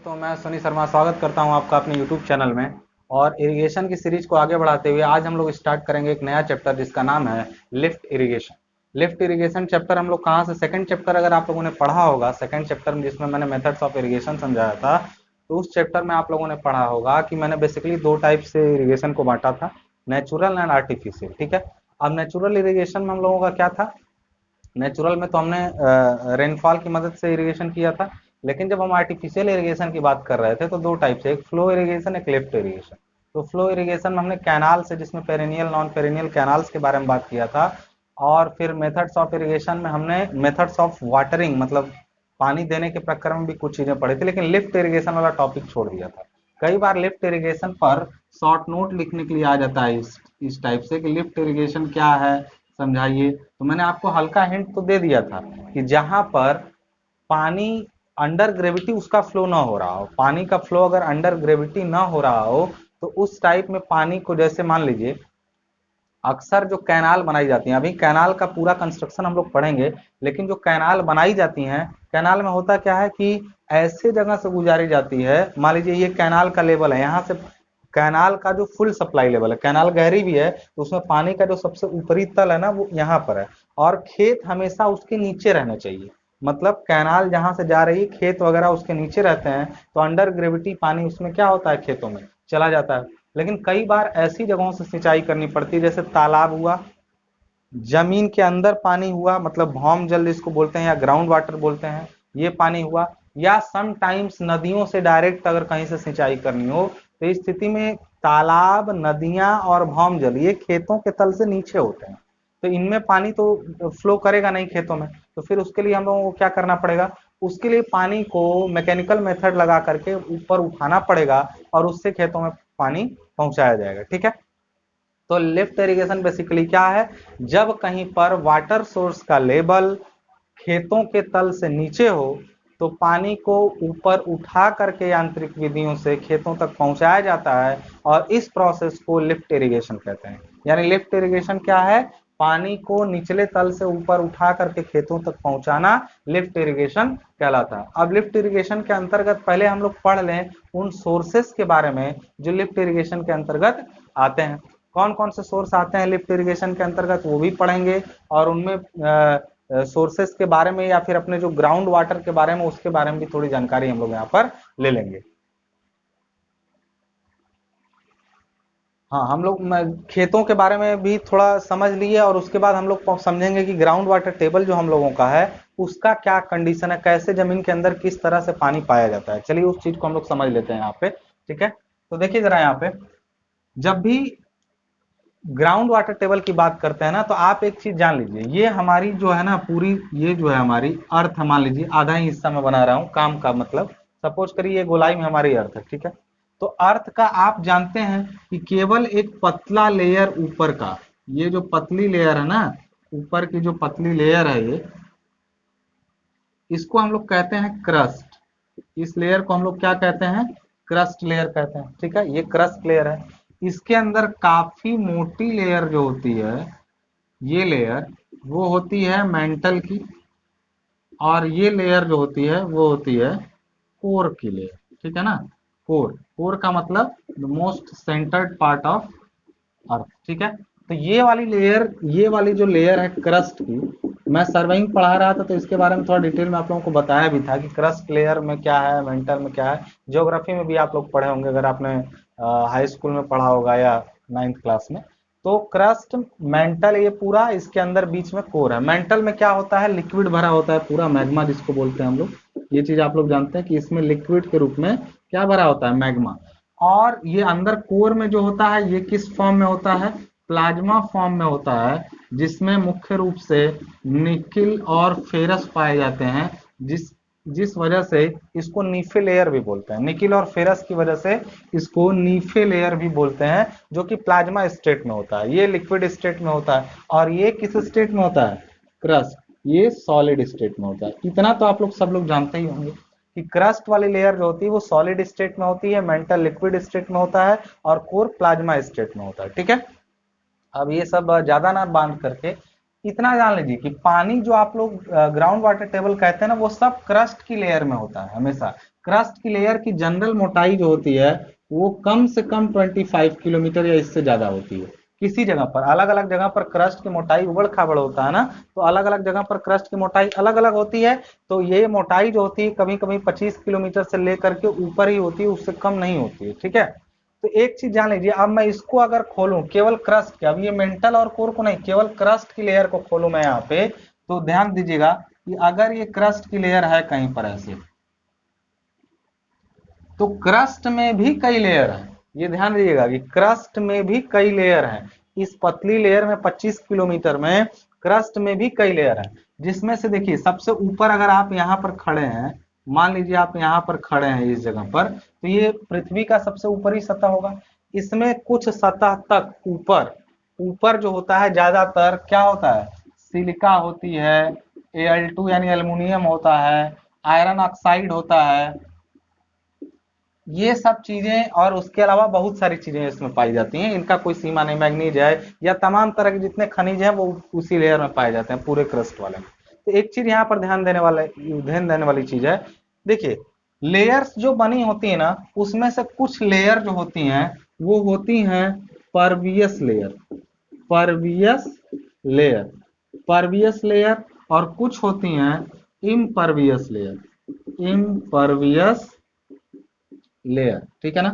दोस्तों, मैं सुनी शर्मा स्वागत करता हूं आपका अपने यूट्यूब चैनल में। और इरिगेशन की सीरीज को आगे बढ़ाते हुए आज हम लोग स्टार्ट करेंगे एक नया चैप्टर जिसका नाम है lift irrigation. Lift irrigation chapter हम लोग कहाँ से, सेकंड चैप्टर अगर आप लोगों ने पढ़ा होगा, सेकंड चैप्टर में जिसमें मैंने मेथड्स ऑफ इरिगेशन समझाया था, तो उस चैप्टर में आप लोगों ने पढ़ा होगा कि मैंने बेसिकली दो टाइप से इरिगेशन को बांटा था, नेचुरल एंड आर्टिफिशियल। ठीक है। अब नेचुरल इरिगेशन में हम लोगों का क्या था, नेचुरल में तो हमने रेनफॉल की मदद से इरिगेशन किया था, लेकिन जब हम आर्टिफिशियल इरिगेशन की बात कर रहे थे तो दो टाइप से, एक फ्लो इरिगेशन, एक लिफ्ट इरिगेशन। तो फ्लो इरिगेशन में हमने कैनाल से, जिसमें पेरिनियल नॉन पेरिनियल कैनाल्स के बारे में बात किया था, और फिर मेथड्स ऑफ इरिगेशन में हमने मेथड्स ऑफ वाटरिंग, मतलब पानी देने के प्रकार में भी कुछ चीजें पढ़ी थी, लेकिन लिफ्ट इरिगेशन वाला टॉपिक छोड़ दिया था। कई बार लिफ्ट इरिगेशन पर शॉर्ट नोट लिखने के लिए आ जाता है इस टाइप से कि लिफ्ट इरिगेशन क्या है, समझाइए। तो मैंने आपको हल्का हिंट तो दे दिया था कि जहां पर पानी अंडर ग्रेविटी उसका फ्लो ना हो रहा हो, पानी का फ्लो अगर अंडर ग्रेविटी ना हो रहा हो, तो उस टाइप में पानी को, जैसे मान लीजिए अक्सर जो कैनाल बनाई जाती हैं, अभी कैनाल का पूरा कंस्ट्रक्शन हम लोग पढ़ेंगे, लेकिन जो कैनाल बनाई जाती हैं, कैनाल में होता क्या है कि ऐसे जगह से गुजारी जाती है, मान लीजिए ये कैनाल का लेवल है, यहाँ से कैनाल का जो फुल सप्लाई लेवल है, कैनाल गहरी भी है तो उसमें पानी का जो सबसे ऊपरी तल है ना, वो यहाँ पर है, और खेत हमेशा उसके नीचे रहना चाहिए। मतलब कैनाल जहां से जा रही है, खेत वगैरह उसके नीचे रहते हैं, तो अंडर ग्रेविटी पानी उसमें क्या होता है, खेतों में चला जाता है। लेकिन कई बार ऐसी जगहों से सिंचाई करनी पड़ती है, जैसे तालाब हुआ, जमीन के अंदर पानी हुआ, मतलब भौम जल जिसको बोलते हैं या ग्राउंड वाटर बोलते हैं, ये पानी हुआ, या सम टाइम्स नदियों से डायरेक्ट अगर कहीं से सिंचाई करनी हो, तो इस स्थिति में तालाब, नदियां और भौम जल ये खेतों के तल से नीचे होते हैं, तो इनमें पानी तो फ्लो करेगा नहीं खेतों में। तो फिर उसके लिए हम लोगों को क्या करना पड़ेगा, उसके लिए पानी को मैकेनिकल मेथड लगा करके ऊपर उठाना पड़ेगा, और उससे खेतों में पानी पहुंचाया जाएगा। ठीक है। तो लिफ्ट इरिगेशन बेसिकली क्या है, जब कहीं पर वाटर सोर्स का लेवल खेतों के तल से नीचे हो, तो पानी को ऊपर उठा करके यांत्रिक विधियों से खेतों तक पहुंचाया जाता है, और इस प्रोसेस को लिफ्ट इरिगेशन कहते हैं। यानी लिफ्ट इरिगेशन क्या है, पानी को निचले तल से ऊपर उठा करके खेतों तक पहुंचाना लिफ्ट इरिगेशन कहलाता है। अब लिफ्ट इरिगेशन के अंतर्गत पहले हम लोग पढ़ लें उन सोर्सेस के बारे में जो लिफ्ट इरिगेशन के अंतर्गत आते हैं। कौन कौन से सोर्स आते हैं लिफ्ट इरिगेशन के अंतर्गत, वो भी पढ़ेंगे, और उनमें सोर्सेस के बारे में या फिर अपने जो ग्राउंड वाटर के बारे में, उसके बारे में भी थोड़ी जानकारी हम लोग यहाँ पर ले लेंगे। हाँ, हम लोग खेतों के बारे में भी थोड़ा समझ लिए, और उसके बाद हम लोग समझेंगे कि ग्राउंड वाटर टेबल जो हम लोगों का है उसका क्या कंडीशन है, कैसे जमीन के अंदर किस तरह से पानी पाया जाता है। चलिए उस चीज को हम लोग समझ लेते हैं यहाँ पे। ठीक है। तो देखिए जरा यहाँ पे, जब भी ग्राउंड वाटर टेबल की बात करते हैं ना, तो आप एक चीज जान लीजिए, ये हमारी जो है ना पूरी, ये जो है हमारी अर्थ, मान लीजिए आधा ही हिस्सा में बना रहा हूं काम का मतलब, सपोज करिए ये गोलाई में हमारी अर्थ है। ठीक है। तो अर्थ का आप जानते हैं कि केवल एक पतला लेयर ऊपर का, ये जो पतली लेयर है ना, ऊपर की जो पतली लेयर है ये, इसको हम लोग कहते हैं क्रस्ट। इस लेयर को हम लोग क्या कहते हैं, क्रस्ट लेयर कहते हैं। ठीक है। ये क्रस्ट लेयर है। इसके अंदर काफी मोटी लेयर जो होती है, ये लेयर वो होती है मेंटल की, और ये लेयर जो होती है वो होती है कोर की लेयर। ठीक है ना। कोर, कोर का मतलब the most centred part of earth. ठीक है। तो ये वाली लेयर, ये वाली जो लेयर है क्रस्ट की, मैं सर्वेइंग पढ़ा रहा था तो इसके बारे में थोड़ा डिटेल में आप लोगों को बताया भी था कि क्रस्ट लेयर में क्या है, मेंटल में क्या है। ज्योग्राफी में भी आप लोग पढ़े होंगे अगर आपने हाई स्कूल में पढ़ा होगा या नाइन्थ क्लास में। तो क्रस्ट, मेंटल, ये पूरा इसके अंदर बीच में कोर है। मेंटल में क्या होता है, लिक्विड भरा होता है पूरा, मैग्मा जिसको बोलते हैं हम लोग। ये चीज आप लोग जानते हैं कि इसमें लिक्विड के रूप में क्या भरा होता है, मैग्मा। और ये अंदर कोर में जो होता है, ये किस फॉर्म में होता है, प्लाज्मा फॉर्म में होता है, जिसमें मुख्य रूप से निकिल और फेरस पाए जाते हैं, जिस जिस वजह से इसको नीफे लेयर भी बोलते हैं। निकिल और फेरस की वजह से इसको नीफे लेयर भी बोलते हैं, जो कि प्लाज्मा स्टेट में होता है, ये लिक्विड स्टेट में होता है। और ये किस स्टेट में होता है, क्रस्ट, ये सॉलिड स्टेट में होता है। इतना तो आप लोग सब लोग जानते ही होंगे कि क्रस्ट वाली लेयर जो होती है वो सॉलिड स्टेट में होती है, मेंटल लिक्विड स्टेट में होता है, और कोर प्लाज्मा स्टेट में होता है। ठीक है। अब ये सब ज्यादा ना बांध करके इतना जान लीजिए कि पानी जो आप लोग ग्राउंड वाटर टेबल कहते हैं ना, वो सब क्रस्ट की लेयर में होता है हमेशा। क्रस्ट की लेयर की जनरल मोटाई जो होती है वो कम से कम 25 किलोमीटर या इससे ज्यादा होती है। किसी जगह पर, अलग अलग जगह पर क्रस्ट की मोटाई उबड़ खाबड़ होता है ना, तो अलग अलग जगह पर क्रस्ट की मोटाई अलग अलग होती है। तो ये मोटाई जो होती है कभी कभी 25 किलोमीटर से लेकर के ऊपर ही होती है, उससे कम नहीं होती है, ठीक है। तो एक चीज जान लीजिए, अब मैं इसको अगर खोलूं केवल क्रस्ट के, अब ये मेंटल और कोर को नहीं, केवल क्रस्ट की लेयर को खोलूं मैं यहाँ पे, तो ध्यान दीजिएगा कि अगर ये क्रस्ट की लेयर है कहीं पर ऐसे, तो क्रस्ट में भी कई लेयर हैं। ये ध्यान दीजिएगा कि क्रस्ट में भी कई लेयर हैं। इस पतली लेयर में 25 किलोमीटर में क्रस्ट में भी कई लेयर हैं, जिसमें से देखिए सबसे ऊपर अगर आप यहाँ पर खड़े हैं, मान लीजिए आप यहाँ पर खड़े हैं इस जगह पर, तो ये पृथ्वी का सबसे ऊपरी सतह होगा। इसमें कुछ सतह तक ऊपर ऊपर जो होता है ज्यादातर क्या होता है, सिलिका होती है, Al2 यानी एल्युमिनियम होता है, आयरन ऑक्साइड होता है, ये सब चीजें और उसके अलावा बहुत सारी चीजें इसमें पाई जाती हैं। इनका कोई सीमा नहीं, मैग्नीज है या तमाम तरह के जितने खनिज हैं वो उसी लेयर में पाए जाते हैं पूरे क्रस्ट वाले में। तो एक चीज यहाँ पर ध्यान देने वाली चीज है, देखिए लेयर्स जो बनी होती है ना, उसमें से कुछ लेयर जो होती हैं वो होती हैं pervious layer, pervious layer, pervious layer, और कुछ होती हैं इम्परवियस लेयर, इम्परवियस लेयर, ठीक है ना।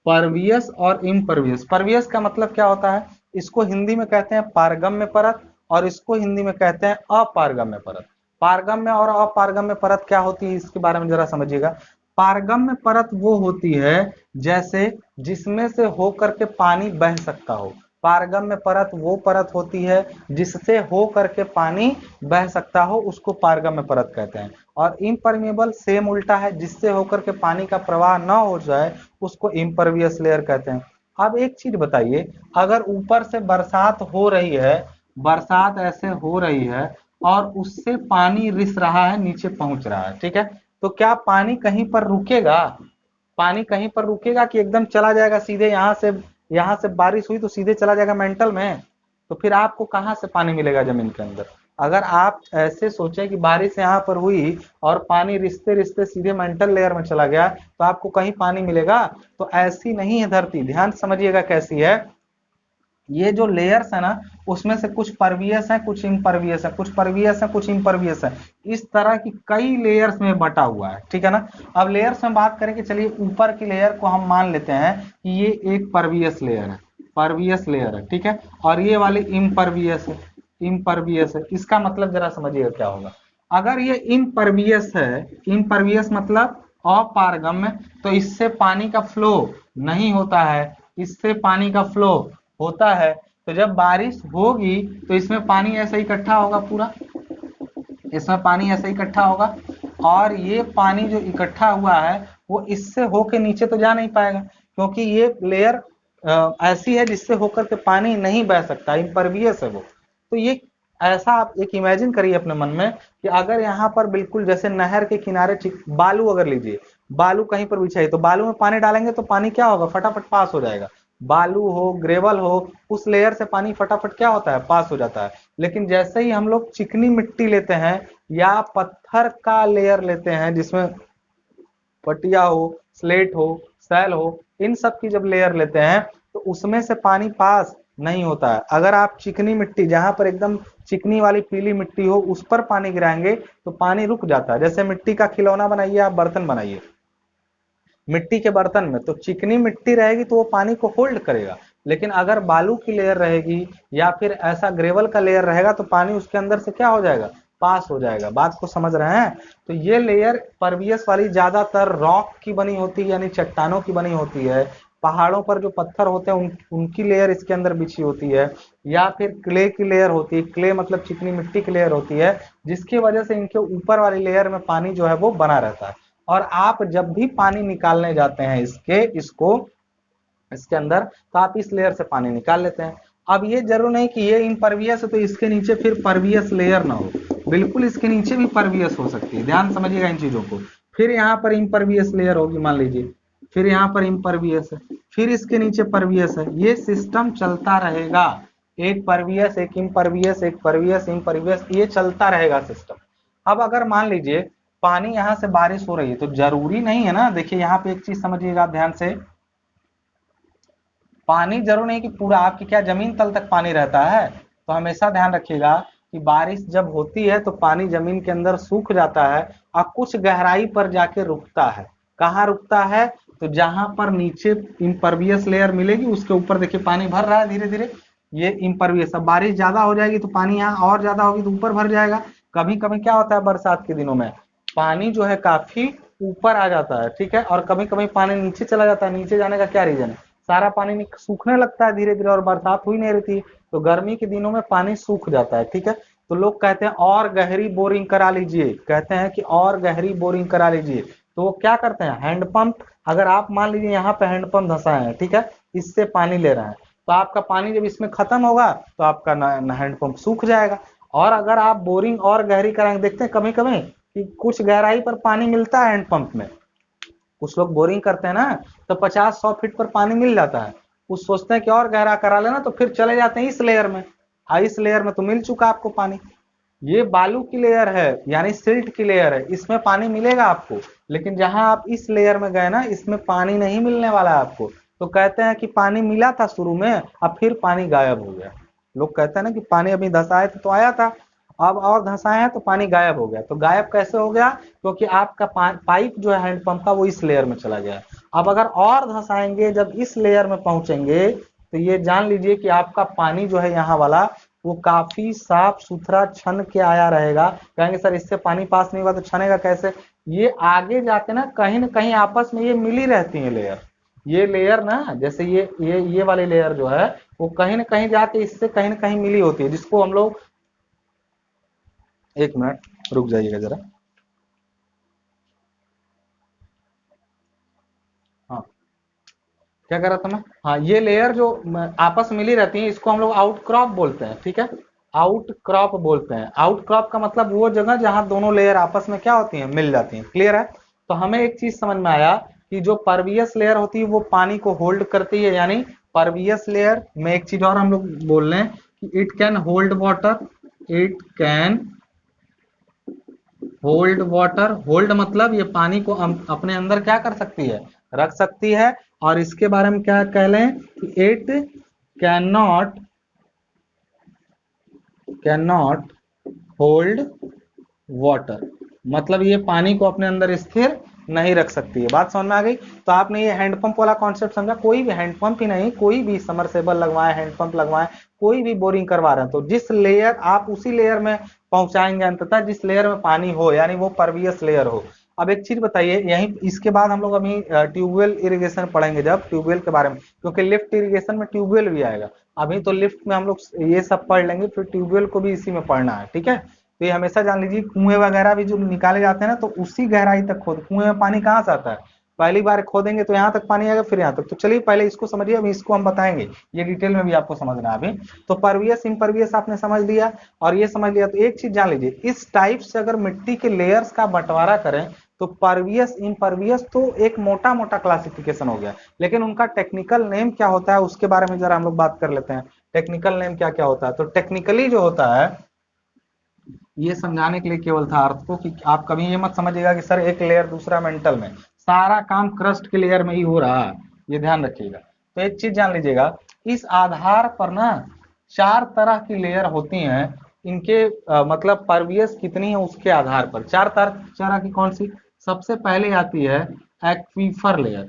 परवियस और इम्परवियस, परवियस का मतलब क्या होता है, इसको हिंदी में कहते हैं पारगम्य परत और इसको हिंदी में कहते हैं अपारगम्य परत। पारगम्य और अपारगम्य परत क्या होती है, इसके बारे में जरा समझिएगा। पारगम्य परत वो होती है जैसे जिसमें से होकर के पानी बह सकता हो। पारगम्य परत वो परत होती है जिससे हो करके पानी बह सकता हो, उसको पारगम्य परत कहते हैं। और इम्परमेबल सेम उल्टा है, जिससे होकर के पानी का प्रवाह न हो जाए उसको इम्परवियस लेयर कहते हैं। अब एक चीज बताइए, अगर ऊपर से बरसात हो रही है, बरसात ऐसे हो रही है और उससे पानी रिस रहा है, नीचे पहुंच रहा है, ठीक है, तो क्या पानी कहीं पर रुकेगा, पानी कहीं पर रुकेगा कि एकदम चला जाएगा सीधे, यहाँ से बारिश हुई तो सीधे चला जाएगा मेंटल में, तो फिर आपको कहां से पानी मिलेगा जमीन के अंदर। अगर आप ऐसे सोचें कि बारिश यहाँ पर हुई और पानी रिश्ते रिश्ते सीधे मेंटल लेयर में चला गया तो आपको कहीं पानी मिलेगा, तो ऐसी नहीं है धरती। ध्यान समझिएगा कैसी है, ये जो लेयर्स है ना उसमें से कुछ परवियस है, कुछ इम्परवियस है, कुछ परवियस है, कुछ इम्परवियस है, इस तरह की कई लेयर्स में बटा हुआ है, ठीक है ना। अब लेयर्स में बात करें कि चलिए ऊपर की लेयर को हम मान लेते हैं कि ये एक परवियस लेयर है, परवियस लेयर है, ठीक है, और ये वाली इम्परवियस है, इम्परवियस है। इसका मतलब जरा समझिएगा क्या होगा, अगर ये इम्परवियस है, इम्परवियस मतलब अपारगम्य, तो इससे पानी का फ्लो नहीं होता है, इससे पानी का फ्लो होता है। तो जब बारिश होगी तो इसमें पानी ऐसे इकट्ठा होगा, पूरा इसमें पानी ऐसे इकट्ठा होगा, और ये पानी जो इकट्ठा हुआ है वो इससे होके नीचे तो जा नहीं पाएगा, क्योंकि ये लेयर ऐसी है जिससे होकर के पानी नहीं बह सकता, इम्परवियस है वो। तो ये ऐसा आप एक इमेजिन करिए अपने मन में कि अगर यहाँ पर बिल्कुल जैसे नहर के किनारे बालू अगर लीजिए, बालू कहीं पर बिछाइए तो बालू में पानी डालेंगे तो पानी क्या होगा, फटाफट पास हो जाएगा। बालू हो, ग्रेवल हो, उस लेयर से पानी फटाफट क्या होता है, पास हो जाता है। लेकिन जैसे ही हम लोग चिकनी मिट्टी लेते हैं या पत्थर का लेयर लेते हैं जिसमें पटिया हो, स्लेट हो, सैल हो, इन सब की जब लेयर लेते हैं तो उसमें से पानी पास नहीं होता है। अगर आप चिकनी मिट्टी, जहां पर एकदम चिकनी वाली पीली मिट्टी हो, उस पर पानी गिराएंगे तो पानी रुक जाता है। जैसे मिट्टी का खिलौना बनाइए, आप बर्तन बनाइए मिट्टी के बर्तन में, तो चिकनी मिट्टी रहेगी तो वो पानी को होल्ड करेगा, लेकिन अगर बालू की लेयर रहेगी या फिर ऐसा ग्रेवल का लेयर रहेगा तो पानी उसके अंदर से क्या हो जाएगा, पास हो जाएगा। बात को समझ रहे हैं। तो ये लेयर परवियस वाली ज्यादातर रॉक की बनी होती है, यानी चट्टानों की बनी होती है। पहाड़ों पर जो पत्थर होते हैं उनकी लेयर इसके अंदर बिछी होती है, या फिर क्ले की लेयर होती है, क्ले मतलब चिकनी मिट्टी की लेयर होती है, जिसकी वजह से इनके ऊपर वाली लेयर में पानी जो है वो बना रहता है। और आप जब भी पानी निकालने जाते हैं इसके अंदर, तो आप इस लेयर से पानी निकाल लेते हैं। अब ये जरूर नहीं कि ये इम्परवियस है तो इसके नीचे फिर परवियस लेयर ना हो, बिल्कुल इसके नीचे भी परवियस हो सकती है। ध्यान समझिएगा इन चीजों को। फिर यहाँ पर इम्परवियस लेयर होगी मान लीजिए, फिर यहाँ पर इम्परवियस है, फिर इसके नीचे परवियस है, ये सिस्टम चलता रहेगा। एक परवियस, एक इम्परवियस, एक परवियस, इम्परवियस, ये चलता रहेगा सिस्टम। अब अगर मान लीजिए पानी यहाँ से बारिश हो रही है तो जरूरी नहीं है ना, देखिए यहाँ पे एक चीज समझिएगा ध्यान से, पानी जरूर नहीं कि पूरा आपकी क्या जमीन तल तक पानी रहता है। तो हमेशा ध्यान रखिएगा कि बारिश जब होती है तो पानी जमीन के अंदर सूख जाता है और कुछ गहराई पर जाके रुकता है। कहाँ रुकता है? तो जहां पर नीचे इम्परवियस लेयर मिलेगी उसके ऊपर देखिए पानी भर रहा है धीरे धीरे, ये इम्परवियस। अब बारिश ज्यादा हो जाएगी तो पानी यहाँ और ज्यादा होगी तो ऊपर भर जाएगा। कभी कभी क्या होता है बरसात के दिनों में पानी जो है काफी ऊपर आ जाता है, ठीक है, और कभी कभी पानी नीचे चला जाता है। नीचे जाने का क्या रीजन है? सारा पानी सूखने लगता है धीरे धीरे और बरसात हुई नहीं रहती, तो गर्मी के दिनों में पानी सूख जाता है, ठीक है। तो लोग कहते हैं और गहरी बोरिंग करा लीजिए, कहते हैं कि और गहरी बोरिंग करा लीजिए। तो वो क्या करते हैं, हैंडपंप, अगर आप मान लीजिए यहाँ पे हैंडपंप धंसाए हैं, ठीक है, इससे पानी ले रहे हैं, तो आपका पानी जब इसमें खत्म होगा तो आपका हैंडपंप सूख जाएगा। और अगर आप बोरिंग और गहरी कराएंगे, देखते हैं कभी कभी कि कुछ गहराई पर पानी मिलता है हैंडपंप में, कुछ लोग बोरिंग करते हैं ना तो 50-100 फीट पर पानी मिल जाता है, कुछ सोचते हैं कि और गहरा करा लेना तो फिर चले जाते हैं इस लेयर में। इस लेयर में तो मिल चुका आपको पानी, ये बालू की लेयर है यानी सिल्ट की लेयर है, इसमें पानी मिलेगा आपको। लेकिन जहां आप इस लेयर में गए ना इसमें पानी नहीं मिलने वाला है आपको। तो कहते हैं कि पानी मिला था शुरू में अब फिर पानी गायब हो गया। लोग कहते हैं ना कि पानी अभी धंसाए थे तो आया था, अब और धंसाए हैं तो पानी गायब हो गया। तो गायब कैसे हो गया? क्योंकि आपका पाइप जो है हैंडपंप का वो इस लेयर में चला गया। अब अगर और धंसाएंगे जब इस लेयर में पहुंचेंगे तो ये जान लीजिए कि आपका पानी जो है यहाँ वाला वो काफी साफ सुथरा छन के आया रहेगा। कहेंगे सर इससे पानी पास नहीं हुआ तो छनेगा कैसे? ये आगे जाके ना कहीं आपस में ये मिली रहती है लेयर, ये लेयर ना जैसे ये वाली लेयर जो है वो कहीं ना कहीं जाके इससे कहीं ना कहीं मिली होती है, जिसको हम लोग, एक मिनट रुक जाइएगा जरा। हाँ क्या कर रहा था मैं? हाँ ये लेयर जो आपस में मिली रहती है इसको हम लोग आउटक्रॉप बोलते हैं, ठीक है, आउटक्रॉप बोलते हैं। आउटक्रॉप का मतलब वो जगह जहां दोनों लेयर आपस में क्या होती हैं, मिल जाती हैं। क्लियर है? तो हमें एक चीज समझ में आया कि जो परवियस लेयर होती है वो पानी को होल्ड करती है, यानी परवियस लेयर में एक चीज और हम लोग बोल रहे हैं कि it can hold water, it can hold water. Hold मतलब ये पानी को अपने अंदर क्या कर सकती है, रख सकती है। और इसके बारे में क्या कह लें कि it can not hold water, मतलब ये पानी को अपने अंदर स्थिर नहीं रख सकती है। बात समझ में आ गई? तो आपने ये हैंडपंप वाला कॉन्सेप्ट समझा। कोई भी हैंडपंप ही नहीं, कोई भी समरसेबल लगवाए, हैंडपंप लगवाए, कोई भी बोरिंग करवा रहे हैं तो जिस लेयर आप उसी लेयर में पहुंचाएंगे अंततः जिस लेयर में पानी हो, यानी वो परवियस लेयर हो। अब एक चीज बताइए, यहीं इसके बाद हम लोग अभी ट्यूबवेल इरिगेशन पढ़ेंगे, जब ट्यूबवेल के बारे में, क्योंकि लिफ्ट इरिगेशन में ट्यूबवेल भी आएगा। अभी तो लिफ्ट में हम लोग ये सब पढ़ लेंगे, फिर ट्यूबवेल को भी इसी में पढ़ना है, ठीक है। तो ये हमेशा जान लीजिए कुएं वगैरह भी जो निकाले जाते हैं ना तो उसी गहराई तक खोद, कुएं में पानी कहाँ से आता है, पहली बार खोदेंगे तो यहाँ तक पानी आएगा फिर यहाँ तक। तो चलिए पहले इसको समझिए, अभी इसको हम बताएंगे, ये डिटेल में भी आपको समझना है अभी। तो परवियस इम्परवियस आपने समझ लिया और ये समझ लिया। तो एक चीज जान लीजिए, इस टाइप से अगर मिट्टी के लेयर्स का बंटवारा करें तो परवियस इम्परवियस तो एक मोटा मोटा क्लासिफिकेशन हो गया, लेकिन उनका टेक्निकल नेम क्या होता है उसके बारे में जरा हम लोग बात कर लेते हैं। टेक्निकल नेम क्या क्या होता है? तो टेक्निकली जो होता है, ये समझाने के लिए केवल था अर्थ को कि आप कभी ये मत समझिएगा कि सर एक लेयर दूसरा मेंटल में, सारा काम क्रस्ट के लेयर में ही हो रहा है, ये ध्यान रखिएगा। तो एक चीज जान लीजिएगा, इस आधार पर ना 4 तरह की लेयर होती हैं, इनके मतलब परवियस कितनी है उसके आधार पर। 4 तरह की कौन सी? सबसे पहले आती है एक्वीफर लेयर,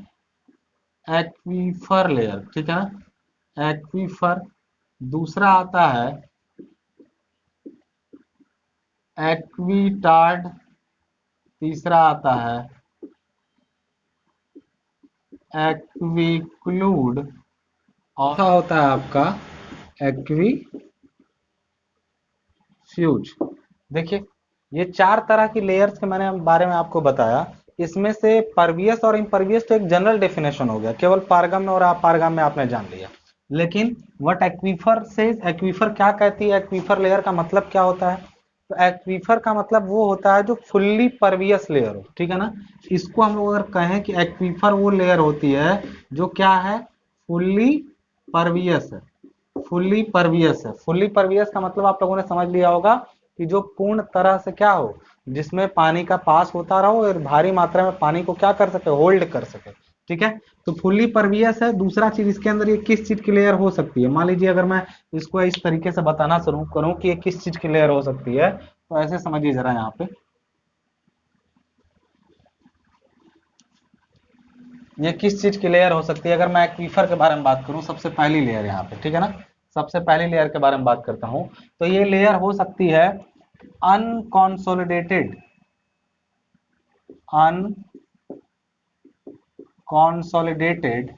एक्वीफर लेयर, ठीक है, एक्वीफर। दूसरा आता है एक्वीटार्ड, तीसरा आता है एक्वीक्लूड, और होता है आपका एक्वीफ्यूज। देखिए ये 4 तरह की लेयर्स के मैंने बारे में आपको बताया। इसमें से परवियस और इम्परवियस तो एक जनरल डेफिनेशन हो गया, केवल पारगम में और अपारगम में आपने जान लिया। लेकिन व्हाट एक्वीफर से, एक्वीफर क्या कहती है, एक्वीफर लेयर का मतलब क्या होता है? तो एक्वीफर का मतलब वो होता है जो फुल्ली परवियस लेयर हो, ठीक है ना। इसको हम लोग अगर कहें कि एक्वीफर वो लेयर होती है जो क्या है, फुल्ली परवियस है। फुल्ली परवियस है। फुल्ली परवियस का मतलब आप लोगों ने समझ लिया होगा कि जो पूर्ण तरह से क्या हो, जिसमें पानी का पास होता रहो और भारी मात्रा में पानी को क्या कर सके, होल्ड कर सके। ठीक है, तो फुल्ली परवियस है। दूसरा चीज इसके अंदर ये किस चीज की लेयर हो सकती है, मान लीजिए अगर मैं इसको इस तरीके से बताना शुरू करूं कि ये किस चीज की लेयर हो सकती है, तो ऐसे समझिए जरा यहाँ पे, ये किस चीज की लेयर हो सकती है। अगर मैं एक्वीफर के बारे में बात करूं, सबसे पहली लेयर यहाँ पे, ठीक है ना, सबसे पहली लेयर के बारे में बात करता हूं, तो ये लेयर हो सकती है unconsolidated, unconsolidated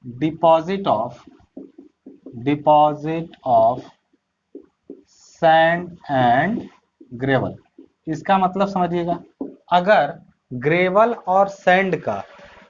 deposit of sand and gravel. इसका मतलब समझिएगा, अगर ग्रेवल और सैंड का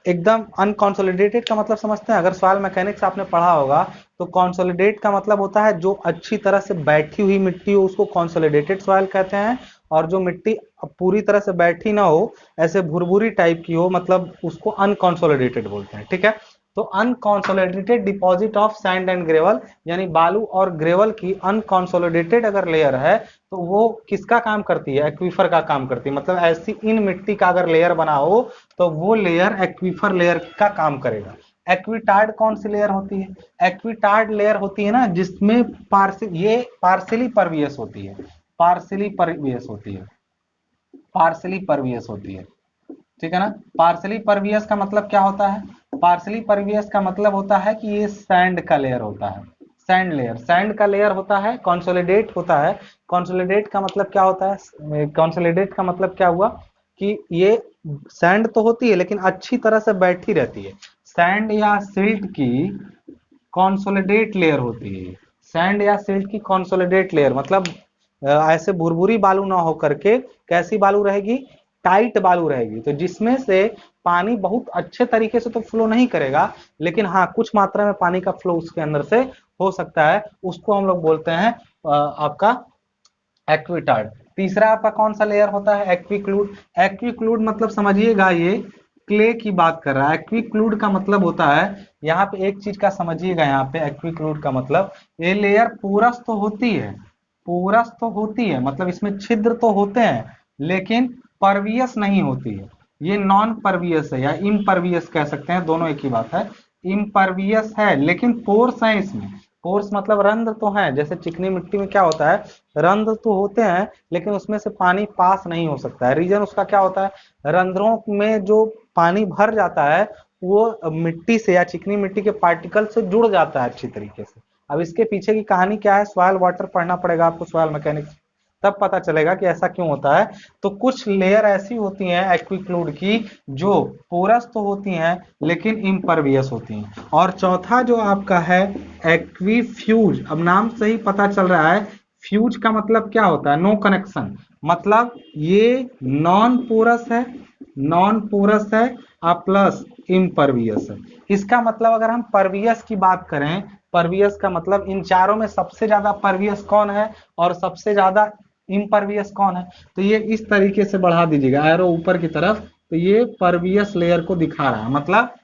एकदम अनकॉन्सोलिडेटेड का मतलब समझते हैं, अगर सॉइल मैकेनिक्स आपने पढ़ा होगा तो कॉन्सोलिडेट का मतलब होता है जो अच्छी तरह से बैठी हुई मिट्टी हो उसको कॉन्सोलिडेटेड सॉइल कहते हैं, और जो मिट्टी पूरी तरह से बैठी ना हो, ऐसे भुरभुरी टाइप की हो, मतलब उसको अनकॉन्सोलिडेटेड बोलते हैं। ठीक है, तो unconsolidated deposit of sand and gravel, यानी बालू और ग्रेवल की अनकॉन्सोलिडेटेड अगर लेयर है तो वो किसका काम करती है, एक्वीफर का काम करती है। मतलब ऐसी इन मिट्टी का अगर लेयर बना हो तो वो लेयर एक्वीफर लेयर का काम करेगा। एक्विटार्ड कौन सी लेयर होती है, एक्विटार्ड लेयर होती है ना जिसमें ये पार्शियली परवियस होती है, पार्शियली परवियस होती है, पार्शियली परवियस होती है। ठीक है ना, पार्शियली परवियस का मतलब क्या होता है, पार्शियली परवियस का मतलब होता है कि ये सैंड का लेयर होता है, सैंड लेयर, सैंड का लेयर होता है, कंसोलिडेट होता है। कंसोलिडेट का मतलब क्या होता है, कंसोलिडेट का मतलब क्या हुआ कि ये सैंड तो होती है लेकिन अच्छी तरह से बैठी रहती है। सैंड या सिल्ट की कंसोलिडेट लेयर होती है, सैंड या सिल्ट की कंसोलिडेट लेयर, मतलब ऐसे भुरभुरी बालू ना होकर के कैसी बालू रहेगी, टाइट बालू रहेगी, तो जिसमें से पानी बहुत अच्छे तरीके से तो फ्लो नहीं करेगा, लेकिन हाँ कुछ मात्रा में पानी का फ्लो उसके अंदर से हो सकता है, उसको हम लोग बोलते हैं आपका एक्विटार्ड। तीसरा आपका कौन सा लेयर होता है, एक्विक्लूड। एक्विक्लूड मतलब समझिएगा ये क्ले की बात कर रहा है। एक्विक्लूड का मतलब होता है, यहाँ पे एक चीज का समझिएगा, यहाँ पे एक्विक्लूड का मतलब ये लेयर पोरस तो होती है, पोरस तो होती है, मतलब इसमें छिद्र तो होते हैं लेकिन परवियस नहीं होती है। ये नॉन परवियस है या इम्परवियस कह सकते हैं, दोनों एक ही बात है। इम्परवियस है लेकिन पोर्स है इसमें, पोर्स मतलब रंध्र तो है, जैसे चिकनी मिट्टी में क्या होता है, रंध्र तो होते हैं लेकिन उसमें से पानी पास नहीं हो सकता है। रीजन उसका क्या होता है, रंध्रों में जो पानी भर जाता है वो मिट्टी से या चिकनी मिट्टी के पार्टिकल से जुड़ जाता है अच्छी तरीके से। अब इसके पीछे की कहानी क्या है, सॉइल वाटर पढ़ना पड़ेगा आपको, सॉइल मैकेनिक्स, तब पता चलेगा कि ऐसा क्यों होता है। तो कुछ लेयर ऐसी होती हैं एक्विक्लूड की जो पोरस तो होती हैं लेकिन इम्परवियस होती हैं। और चौथा जो आपका है एक्वीफ्यूज, अब नाम से ही पता चल रहा है, फ्यूज का मतलब क्या होता है, नो कनेक्शन, मतलब ये नॉन पोरस है, नॉन पोरस है प्लस इम्परवियस है। इसका मतलब अगर हम परवियस की बात करें, परवियस का मतलब इन चारों में सबसे ज्यादा परवियस कौन है और सबसे ज्यादा इम्परवियस कौन है, तो ये इस तरीके से बढ़ा दीजिएगा एरो ऊपर की तरफ, तो ये परवियस लेयर को दिखा रहा है, मतलब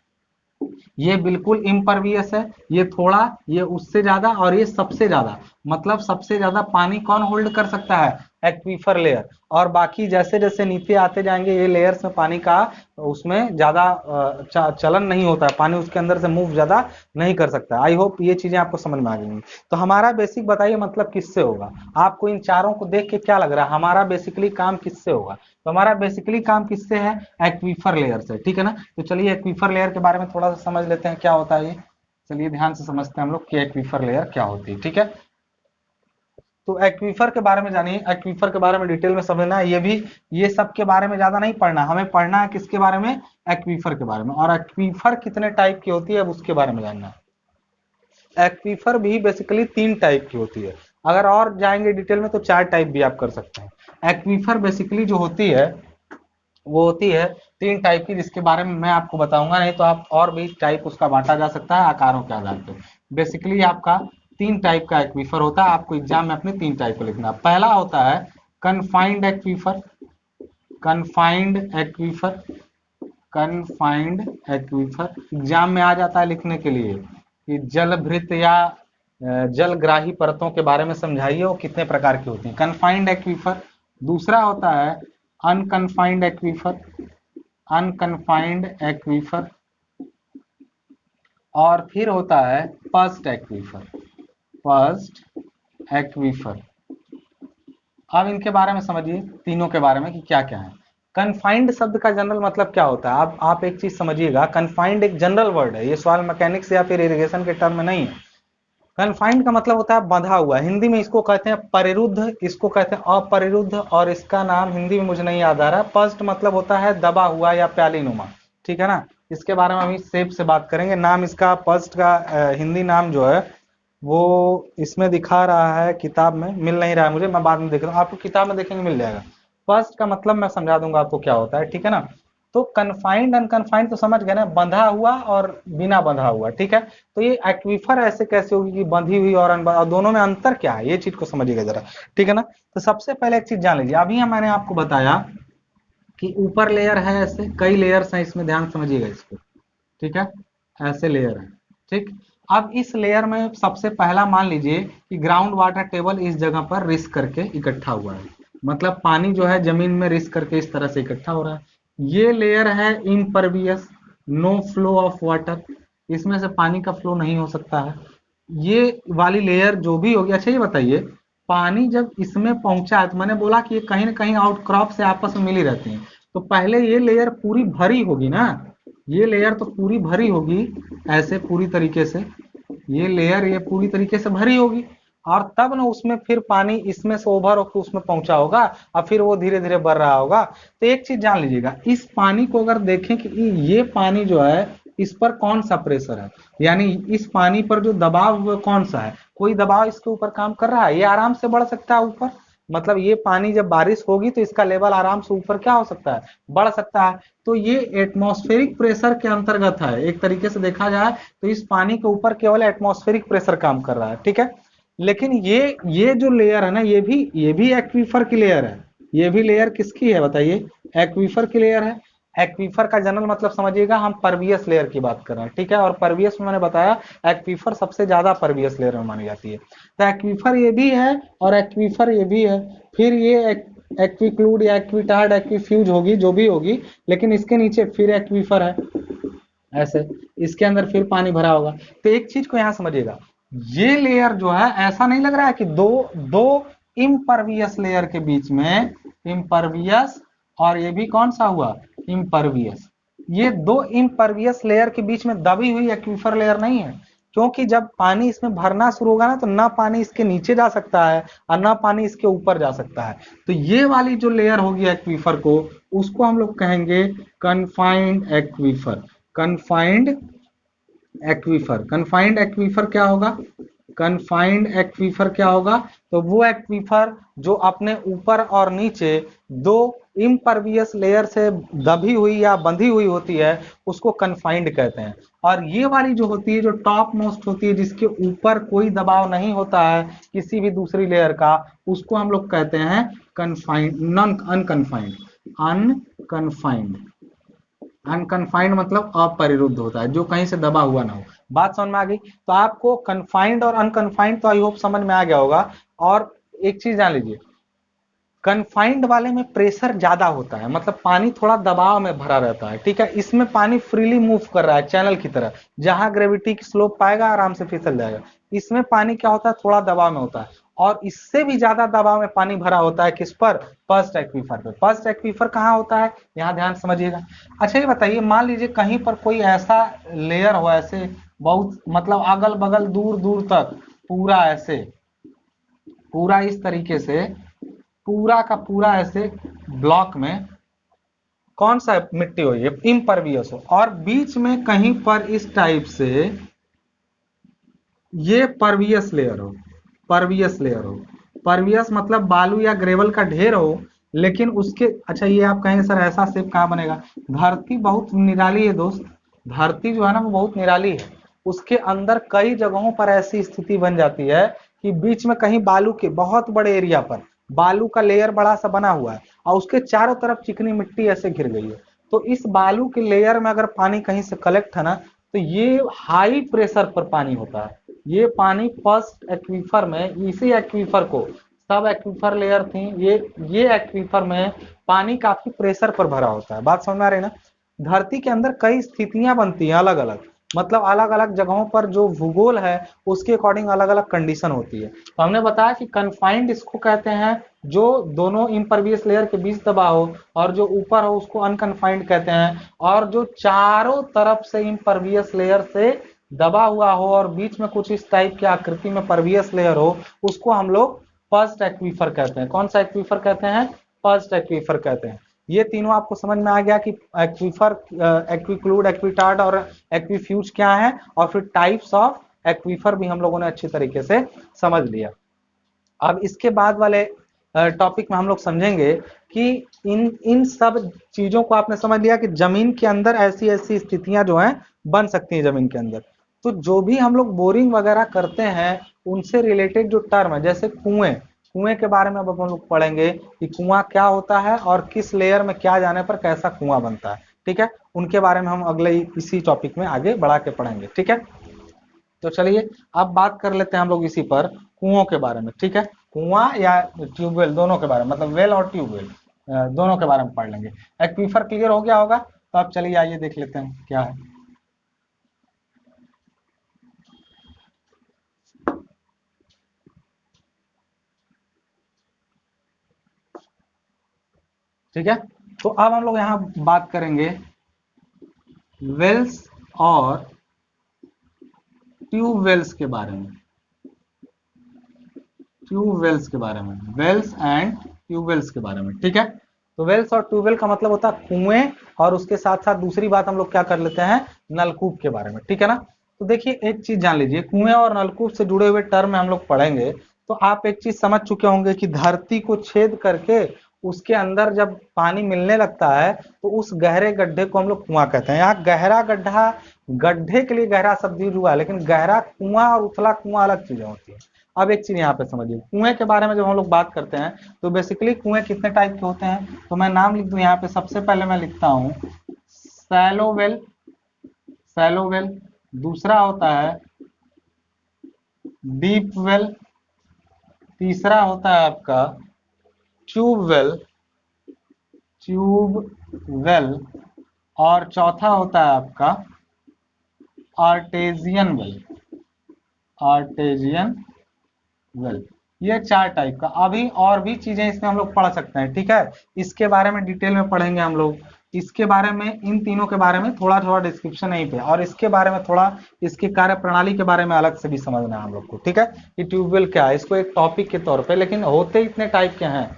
ये बिल्कुल इम्परवियस है, ये थोड़ा, ये उससे ज्यादा और ये सबसे ज्यादा, मतलब सबसे ज्यादा पानी कौन होल्ड कर सकता है, एक्वीफर लेयर। और बाकी जैसे जैसे नीचे आते जाएंगे ये लेयर्स में पानी का उसमें ज्यादा चलन नहीं होता है, पानी उसके अंदर से मूव ज्यादा नहीं कर सकता। आई होप ये चीजें आपको समझ में आ गई। तो हमारा बेसिक बताइए मतलब किससे होगा, आपको इन चारों को देख के क्या लग रहा है हमारा बेसिकली काम किससे होगा, तो हमारा बेसिकली काम किससे है, एक्वीफर लेयर से। ठीक है ना, तो चलिए एक्वीफर लेयर के बारे में थोड़ा सा समझ लेते हैं क्या होता है ये। चलिए ध्यान से समझते हैं हम लोग कि एक्वीफर लेयर क्या होती है। ठीक है, तो एक्वीफर के बारे में जानिए, एक्वीफर के बारे में डिटेल में समझना है, ये भी ये सब के बारे में ज्यादा नहीं पढ़ना, हमें पढ़ना है किसके बारे में, एक्वीफर के बारे में। और एक्वीफर कितने टाइप की होती है अब उसके बारे में जानना है। एक्वीफर भी बेसिकली 3 टाइप की होती है, अगर और जाएंगे डिटेल में तो 4 टाइप भी आप कर सकते हैं। एक्वीफर बेसिकली जो होती है वो होती है 3 टाइप की, जिसके बारे में मैं आपको बताऊंगा, नहीं तो आप और भी टाइप उसका बांटा जा सकता है आकारों के आधार पर। बेसिकली आपका 3 टाइप का एक्वीफर होता है, आपको एग्जाम में अपने 3 टाइप को लिखना। पहला होता है confined aquifer, confined aquifer, confined aquifer exam में आ जाता है लिखने के लिए कि जलभृत या जलग्राही परतों के बारे में समझाइए, वो कितने प्रकार की होती हैं। कन्फाइंड एक्वीफर, दूसरा होता है अनकन्फाइंड एक्वीफर, अनकन्फाइंड एक्वीफर, और फिर होता है पर्स्ट एक्वीफर, पर्स्ट एक्वीफर। अब इनके बारे में समझिए, तीनों के बारे में कि क्या क्या है। कन्फाइंड शब्द का जनरल मतलब क्या होता है, अब आप एक चीज समझिएगा, कन्फाइंड एक जनरल वर्ड है, ये सॉइल मैकेनिक्स या फिर इरिगेशन के टर्म में नहीं है। कन्फाइंड का मतलब होता है बंधा हुआ, हिंदी में इसको कहते हैं परिरुद्ध, इसको कहते हैं अपरिरुद्ध, और इसका नाम हिंदी में मुझे नहीं याद आ रहा। पर्स्ट मतलब होता है दबा हुआ या प्यालीनुमा, ठीक है ना। इसके बारे में अभी सेप से बात करेंगे। नाम इसका पर्स्ट का हिंदी नाम जो है वो इसमें दिखा रहा है, किताब में मिल नहीं रहा है मुझे, मैं बाद में देख रहा हूँ, आपको किताब में देखेंगे मिल जाएगा। फर्स्ट का मतलब मैं समझा दूंगा आपको क्या होता है, ठीक है ना। तो कन्फाइंड अनकन्फाइंड तो समझ गए ना, बंधा हुआ और बिना बंधा हुआ, ठीक है। तो ये एक्वीफर ऐसे कैसे होगी कि बंधी हुई और और दोनों में अंतर क्या है, ये चीज को समझिएगा जरा, ठीक है ना। तो सबसे पहले एक चीज जान लीजिए, अभी मैंने आपको बताया कि ऊपर लेयर है, ऐसे कई लेयर्स हैं, इसमें ध्यान समझिएगा इसको, ठीक है। ऐसे लेयर है, ठीक। अब इस लेयर में सबसे पहला मान लीजिए कि ग्राउंड वाटर टेबल इस जगह पर रिस करके इकट्ठा हुआ है, मतलब पानी जो है जमीन में रिस करके इस तरह से इकट्ठा हो रहा है। ये लेयर है impervious, no flow of water, इसमें से पानी का फ्लो नहीं हो सकता है। ये वाली लेयर जो भी होगी, अच्छा ये बताइए, पानी जब इसमें पहुंचा है तो मैंने बोला कि ये कहीं ना कहीं आउटक्रॉप से आपस में मिली रहती हैं, तो पहले ये लेयर पूरी भरी होगी ना, ये लेयर तो पूरी भरी होगी, ऐसे पूरी तरीके से ये लेयर ये पूरी तरीके से भरी होगी, और तब ना उसमें फिर पानी इसमें से ओवर होकर उसमें पहुंचा होगा, और फिर वो धीरे धीरे बढ़ रहा होगा। तो एक चीज जान लीजिएगा, इस पानी को अगर देखें कि ये पानी जो है इस पर कौन सा प्रेशर है, यानी इस पानी पर जो दबाव कौन सा है, कोई दबाव इसके ऊपर काम कर रहा है, ये आराम से बढ़ सकता है ऊपर, मतलब ये पानी जब बारिश होगी तो इसका लेवल आराम से ऊपर क्या हो सकता है, बढ़ सकता है। तो ये एटमॉस्फेरिक प्रेशर के अंतर्गत है, एक तरीके से देखा जाए तो इस पानी के ऊपर केवल एटमॉस्फेरिक प्रेशर काम कर रहा है, ठीक है। लेकिन ये जो लेयर है ना, ये भी एक्वीफर की लेयर है, ये भी लेयर किसकी है बताइए, एक्वीफर की लेयर है। एक्वीफर का जनरल मतलब समझिएगा, हम परवियस लेयर की बात कर रहे हैं, ठीक है। और परवियस में मैंने बताया एक्वीफर सबसे ज्यादा परवियस लेयर में मानी जाती है। तो एक्वीफर ये भी है और एक्वीफर ये भी है, फिर ये एक्विक्लूड या एक्विटार्ड एक्विफ्यूज होगी जो भी होगी, लेकिन इसके नीचे फिर एक्वीफर है, ऐसे इसके अंदर फिर पानी भरा होगा। तो एक चीज को यहां समझिएगा, ये लेयर जो है ऐसा नहीं लग रहा है कि दो दो इम्परवियस लेयर के बीच में, इम्परवियस और ये भी कौन सा हुआ, इम्परवियस, ये दो इम्परवियस लेयर के बीच में दबी हुई एक्वीफर लेयर नहीं है, क्योंकि जब पानी इसमें भरना शुरू होगा ना, तो ना पानी इसके नीचे जा सकता है और ना पानी इसके ऊपर जा सकता है। तो ये वाली जो लेयर होगी एक्वीफर को, उसको हम लोग कहेंगे confined aquifer. Confined aquifer, confined aquifer क्या होगा, कन्फाइंड एक्वीफर क्या होगा, तो वो एक्वीफर जो अपने ऊपर और नीचे दो इम्परवियस लेयर से दबी हुई या बंधी हुई होती है, उसको कन्फाइंड कहते हैं। और ये वाली जो होती है, जो टॉप मोस्ट होती है, जिसके ऊपर कोई दबाव नहीं होता है किसी भी दूसरी लेयर का, उसको हम लोग कहते हैं confined, non unconfined, unconfined. Unconfined मतलब अपरिरुद्ध होता है, जो कहीं से दबा हुआ ना हो। बात समझ में आ गई। तो आपको कन्फाइंड और अनकन्फाइंड तो आई होप समझ में आ गया होगा। और एक चीज जान लीजिए, कन्फाइंड वाले में प्रेशर ज्यादा होता है, मतलब पानी थोड़ा दबाव में भरा रहता है, ठीक है। इसमें पानी फ्रीली मूव कर रहा है चैनल की तरह, जहां ग्रेविटी की स्लोप पाएगा आराम से फिसल जाएगा। इसमें पानी क्या होता है, थोड़ा दबाव में होता है, और इससे भी ज्यादा दबाव में पानी भरा होता है किस पर, फर्स्ट एक्वीफर पे। फर्स्ट एक्वीफर कहाँ होता है, यहाँ ध्यान समझिएगा। अच्छा ये बताइए, मान लीजिए कहीं पर कोई ऐसा लेयर हो, ऐसे बहुत मतलब अगल बगल दूर दूर तक पूरा ऐसे, पूरा इस तरीके से, पूरा का पूरा ऐसे ब्लॉक में कौन सा मिट्टी हो, ये इम्परवियस हो, और बीच में कहीं पर इस टाइप से ये परवियस लेयर हो, परवियस लेयर हो, परवियस मतलब बालू या ग्रेवल का ढेर हो, लेकिन उसके, अच्छा ये आप कहेंगे सर ऐसा शेप कहाँ बनेगा, धरती बहुत निराली है दोस्त, धरती जो है ना वो बहुत निराली है, उसके अंदर कई जगहों पर ऐसी स्थिति बन जाती है कि बीच में कहीं बालू के बहुत बड़े एरिया पर बालू का लेयर बड़ा सा बना हुआ है, और उसके चारों तरफ चिकनी मिट्टी ऐसे घिर गई है। तो इस बालू के लेयर में अगर पानी कहीं से कलेक्ट है ना, तो ये हाई प्रेशर पर पानी होता है, ये पानी फर्स्ट एक्वीफर में, इसी एक्वीफर को, सब एक्वीफर लेयर थी, ये एक्वीफर में पानी काफी प्रेशर पर भरा होता है। बात समझ में आ रही है ना। धरती के अंदर कई स्थितियां बनती हैं अलग अलग, मतलब अलग अलग जगहों पर जो भूगोल है उसके अकॉर्डिंग अलग अलग कंडीशन होती है। तो हमने बताया कि कन्फाइंड इसको कहते हैं जो दोनों इम्परवियस लेयर के बीच दबा हो, और जो ऊपर हो उसको अनकन्फाइंड कहते हैं, और जो चारों तरफ से इम्परवियस लेयर से दबा हुआ हो और बीच में कुछ इस टाइप की आकृति में परवियस लेयर हो, उसको हम लोग फर्स्ट एक्वीफर कहते हैं। कौन सा एक्वीफर कहते हैं? फर्स्ट एक्वीफर कहते हैं। ये तीनों आपको समझ में आ गया कि एक्वीफर, एक्वीक्लूड, एक्वीटार्ड और एक्वीफ्यूज क्या है, और फिर टाइप्स ऑफ एक्वीफर भी हम लोगों ने अच्छी तरीके से समझ लिया। अब इसके बाद वाले टॉपिक में हम लोग समझेंगे कि इन सब चीजों को आपने समझ लिया कि जमीन के अंदर ऐसी ऐसी स्थितियां जो हैं बन सकती हैं जमीन के अंदर। तो जो भी हम लोग बोरिंग वगैरह करते हैं उनसे रिलेटेड जो टर्म है, जैसे कुएं, कुएं के बारे में अब हम लोग पढ़ेंगे कि कुआं क्या होता है और किस लेयर में क्या जाने पर कैसा कुआं बनता है। ठीक है, उनके बारे में हम अगले इसी टॉपिक में आगे बढ़ा के पढ़ेंगे। ठीक है, तो चलिए अब बात कर लेते हैं हम लोग इसी पर, कुओं के बारे में। ठीक है, कुआं या ट्यूबवेल दोनों के बारे में, मतलब वेल और ट्यूबवेल दोनों के बारे में पढ़ लेंगे। एक्वीफर क्लियर हो गया होगा, तो अब चलिए आइए देख लेते हैं क्या है। ठीक है, तो अब हम लोग यहाँ बात करेंगे वेल्स और ट्यूबवेल्स के बारे में। ट्यूबवेल्स के बारे में, वेल्स एंड ट्यूबवेल्स के बारे में। ठीक है, तो वेल्स और ट्यूबवेल का मतलब होता है कुएं, और उसके साथ साथ दूसरी बात हम लोग क्या कर लेते हैं, नलकूप के बारे में। ठीक है ना। तो देखिए एक चीज जान लीजिए, कुएं और नलकूप से जुड़े हुए टर्म में हम लोग पढ़ेंगे तो आप एक चीज समझ चुके होंगे कि धरती को छेद करके उसके अंदर जब पानी मिलने लगता है तो उस गहरे गड्ढे को हम लोग कुआं कहते हैं। यहाँ गहरा गड्ढा, गड्ढे के लिए गहरा शब्द यूज हुआ है, लेकिन गहरा कुआं और उथला कुआं अलग चीजें होती है। अब एक चीज यहाँ पे समझिए, कुएं के बारे में जब हम लोग बात करते हैं तो बेसिकली कुएं कितने टाइप के होते हैं, तो मैं नाम लिख दूं यहाँ पे। सबसे पहले मैं लिखता हूँ सैलो वेल, सैलो वेल। दूसरा होता है डीप वेल। तीसरा होता है आपका ट्यूब वेल, ट्यूब वेल। और चौथा होता है आपका आर्टेजियन वेल, आर्टेजियन वेल। ये चार टाइप का, अभी और भी चीजें इसमें हम लोग पढ़ सकते हैं। ठीक है, इसके बारे में डिटेल में पढ़ेंगे हम लोग। इसके बारे में, इन तीनों के बारे में थोड़ा थोड़ा डिस्क्रिप्शन यहीं पे, और इसके बारे में थोड़ा इसकी कार्य प्रणाली के बारे में अलग से भी समझना है हम लोग को। ठीक है, कि ट्यूबवेल क्या है, इसको एक टॉपिक के तौर पे, लेकिन होते इतने टाइप के हैं,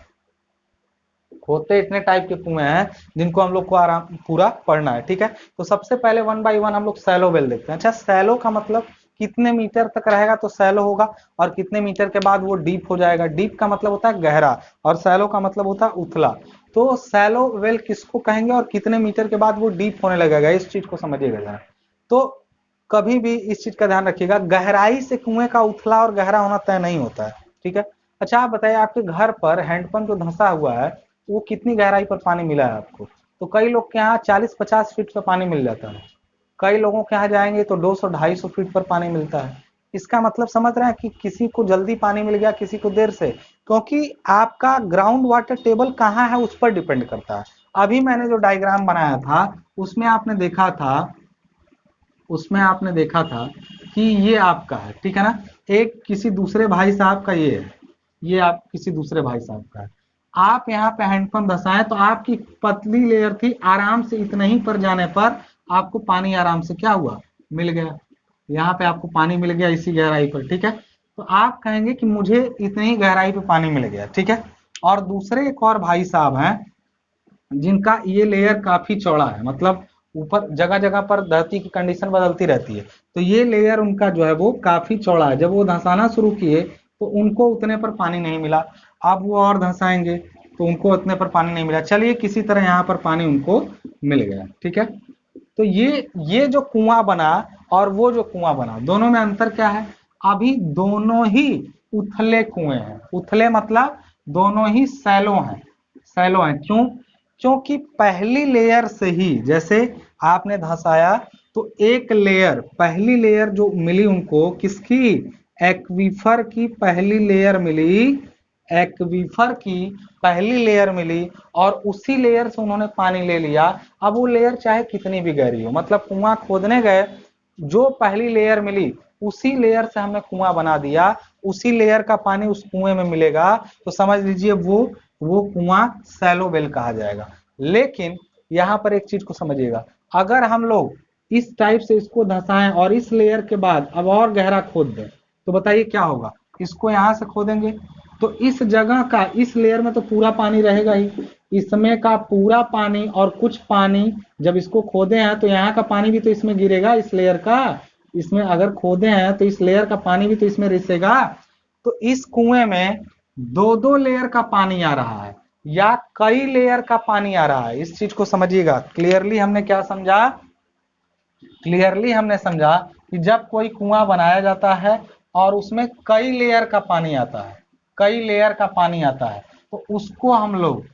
होते इतने टाइप के कुएं हैं जिनको हम लोग को आराम पूरा पढ़ना है। ठीक है, तो सबसे पहले वन बाय वन हम लोग सैलो वेल देखते हैं। अच्छा, सैलो का मतलब कितने मीटर तक रहेगा तो सैलो होगा, और कितने मीटर के बाद वो डीप हो जाएगा। डीप का मतलब होता है गहरा, और सैलो का मतलब होता है उथला। तो सैलो वेल किसको कहेंगे और कितने मीटर के बाद वो डीप होने लगेगा, इस चीज को समझिएगा जरा। तो कभी भी इस चीज का ध्यान रखिएगा, गहराई से कुएं का उथला और गहरा होना तय नहीं होता है। ठीक है, अच्छा आप बताइए, आपके घर पर हैंडपंप जो धंसा हुआ है वो कितनी गहराई पर पानी मिला है आपको? तो कई लोग के यहाँ 40-50 फीट पर पानी मिल जाता है, कई लोगों के यहाँ जाएंगे तो 200-250 फीट पर पानी मिलता है। इसका मतलब समझ रहे हैं कि किसी को जल्दी पानी मिल गया, किसी को देर से, क्योंकि आपका ग्राउंड वाटर टेबल कहाँ है उस पर डिपेंड करता है। अभी मैंने जो डायग्राम बनाया था उसमें आपने देखा था, उसमें आपने देखा था कि ये आपका है, ठीक है ना, एक किसी दूसरे भाई साहब का ये है, ये आप किसी दूसरे भाई साहब का है। आप यहाँ पे हैंडपंप धंसाएं तो आपकी पतली लेयर थी, आराम से इतने ही पर जाने पर आपको पानी आराम से क्या हुआ, मिल गया। यहाँ पे आपको पानी मिल गया इसी गहराई पर। ठीक है, तो आप कहेंगे कि मुझे इतनी ही गहराई पे पानी मिल गया। ठीक है, और दूसरे एक और भाई साहब हैं जिनका ये लेयर काफी चौड़ा है, मतलब ऊपर जगह जगह पर धरती की कंडीशन बदलती रहती है, तो ये लेयर उनका जो है वो काफी चौड़ा है। जब वो धंसाना शुरू किए तो उनको उतने पर पानी नहीं मिला, अब वो और धंसाएंगे तो उनको उतने पर पानी नहीं मिला। चलिए किसी तरह यहाँ पर पानी उनको मिल गया। ठीक है, तो ये जो कुआं बना और वो जो कुआं बना, दोनों में अंतर क्या है? अभी दोनों ही उथले कुएं हैं। उथले मतलब दोनों ही सैलो हैं, सैलो हैं। क्यों? क्योंकि पहली लेयर से ही, जैसे आपने धंसाया तो एक लेयर, पहली लेयर जो मिली उनको किसकी, एक्वीफर की पहली लेयर मिली, एक्वीफर की पहली लेयर मिली, और उसी लेयर से उन्होंने पानी ले लिया। अब वो लेयर चाहे कितनी भी गहरी हो, मतलब कुआं खोदने गए, जो पहली लेयर मिली उसी लेयर से हमने कुआं बना दिया, उसी लेयर का पानी उस कुएं में मिलेगा, तो समझ लीजिए वो कुआं सैलो वेल कहा जाएगा। लेकिन यहाँ पर एक चीज को समझिएगा, अगर हम लोग इस टाइप से इसको धंसाएं और इस लेयर के बाद अब और गहरा खोद दें, तो बताइए क्या होगा। इसको यहां से खोदेंगे तो इस जगह का, इस लेयर में तो पूरा पानी रहेगा ही, इसमें का पूरा पानी और कुछ पानी जब इसको खोदे हैं तो यहाँ का पानी भी तो इसमें गिरेगा, इस लेयर का, इसमें अगर खोदे हैं तो इस लेयर का पानी भी तो इसमें रिसेगा। तो इस कुएं में दो दो लेयर का पानी आ रहा है या कई लेयर का पानी आ रहा है, इस चीज को समझिएगा। क्लियरली हमने क्या समझा, क्लियरली हमने समझा कि जब कोई कुआं बनाया जाता है और उसमें कई लेयर का पानी आता है, कई लेयर का पानी आता है, तो उसको हम लोग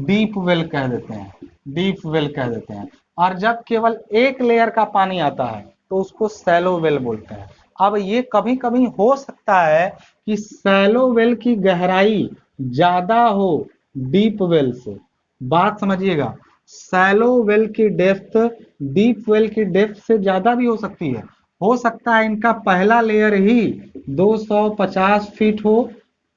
डीप वेल कह देते हैं, डीप वेल कह देते हैं। और जब केवल एक लेयर का पानी आता है तो उसको सैलो वेल बोलते हैं। अब ये कभी कभी हो सकता है कि सैलो वेल की गहराई ज्यादा हो डीप वेल से, बात समझिएगा। सैलो वेल की डेप्थ डीप वेल की डेप्थ से ज्यादा भी हो सकती है। हो सकता है इनका पहला लेयर ही 250 फीट हो,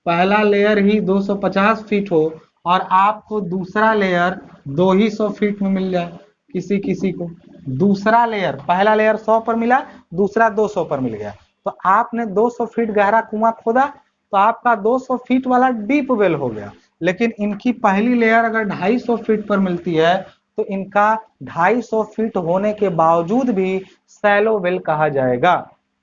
पहला लेयर ही 250 फीट हो, और आपको दूसरा लेयर 200 फीट में मिल जाए, किसी किसी को दूसरा लेयर, पहला लेयर 100 पर मिला, दूसरा 200 पर मिल गया। तो आपने 200 फीट गहरा कुआं खोदा तो आपका 200 फीट वाला डीप वेल हो गया। लेकिन इनकी पहली लेयर अगर 250 फीट पर मिलती है तो इनका 250 फीट होने के बावजूद भी सैलो वेल कहा जाएगा।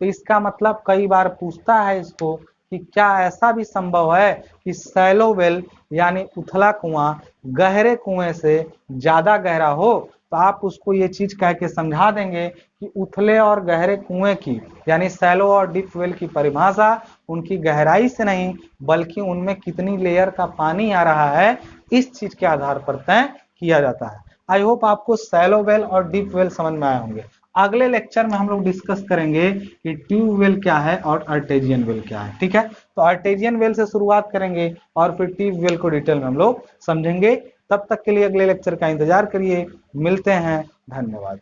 तो इसका मतलब कई बार पूछता है इसको कि क्या ऐसा भी संभव है कि सैलो वेल यानी उथला कुआं गहरे कुएं से ज्यादा गहरा हो, तो आप उसको ये चीज कह के समझा देंगे कि उथले और गहरे कुएं की यानी सैलो और डीप वेल की परिभाषा उनकी गहराई से नहीं बल्कि उनमें कितनी लेयर का पानी आ रहा है इस चीज के आधार पर तय किया जाता है। आई होप आपको सैलो वेल और डीप वेल समझ में आए होंगे। अगले लेक्चर में हम लोग डिस्कस करेंगे कि ट्यूब वेल क्या है और आर्टेजियन वेल क्या है। ठीक है, तो आर्टेजियन वेल से शुरुआत करेंगे और फिर ट्यूब वेल को डिटेल में हम लोग समझेंगे। तब तक के लिए अगले लेक्चर का इंतजार करिए, मिलते हैं, धन्यवाद।